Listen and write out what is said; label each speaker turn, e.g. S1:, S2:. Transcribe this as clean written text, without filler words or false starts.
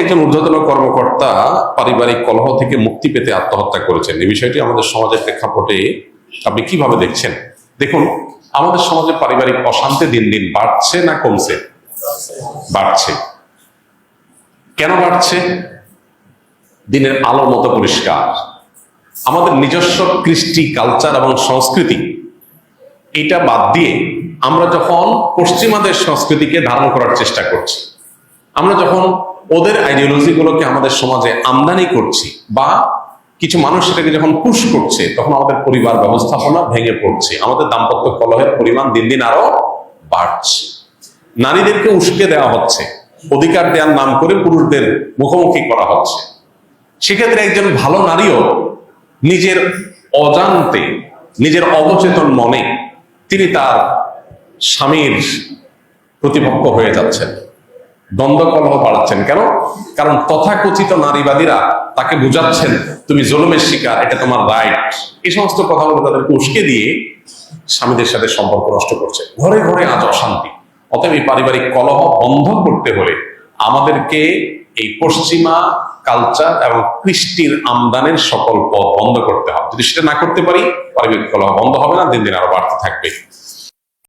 S1: একজন ঊর্ধ্বতন কর্মকর্তা পারিবারিক কলহ থেকে মুক্তি পেতে আত্মহত্যা করেছেন। এই বিষয়টি আমাদের সমাজের প্রেক্ষাপটে আপনি কিভাবে দেখছেন? দেখুন, আমাদের সমাজে পারিবারিক অশান্তি দিন দিন বাড়ছে না কমছে? বাড়ছে। কেন বাড়ছে? দিনের আলো মতো পরিষ্কার। আমাদের নিজস্ব কৃষ্টি, কালচার এবং সংস্কৃতি এটা বাদ দিয়ে আমরা যখন পশ্চিমাদের সংস্কৃতিকে ধারণ করার চেষ্টা করছি, আমরা যখন ওদের আইডিওলজি গুলোকে আমাদের সমাজে আমদানি করছি, বা কিছু মানুষ সেটাকে যখন পুশ করছে, তখন আমাদের পরিবার ব্যবস্থাপনা ভেঙে পড়ছে, আমাদের দাম্পত্য কলহের পরিমাণ দিন দিন আরো বাড়ছে। নারীদেরকে উস্কে দেওয়া হচ্ছে, অধিকার দেওয়ার নাম করে পুরুষদের মুখোমুখি করা হচ্ছে। সেক্ষেত্রে একজন ভালো নারীও নিজের অজান্তে, নিজের অবচেতন মনে তিনি তার স্বামীর প্রতিপক্ষ হয়ে যাচ্ছেন, দ্বন্দ্ব কলহ বাড়াচ্ছেন। কেন? কারণ তথাকথিত নারীবাদীরা তাকে বুঝাচ্ছেন তুমি জুলুমের শিকার, এটা তোমার রাইট। এই সমস্ত কথাগুলো তাদেরকে উস্কে দিয়ে স্বামীদের সাথে সম্পর্ক নষ্ট করছে। ঘরে ঘরে আজ অশান্তি। অতএব এই পারিবারিক কলহ বন্ধ করতে হলে আমাদেরকে এই পশ্চিমা কালচার এবং কৃষ্টির আমদানির সকল পথ বন্ধ করতে হবে। যদি সেটা না করতে পারি, পারিবারিক কলহ বন্ধ হবে না, দিন দিন আরো বাড়তে থাকবে।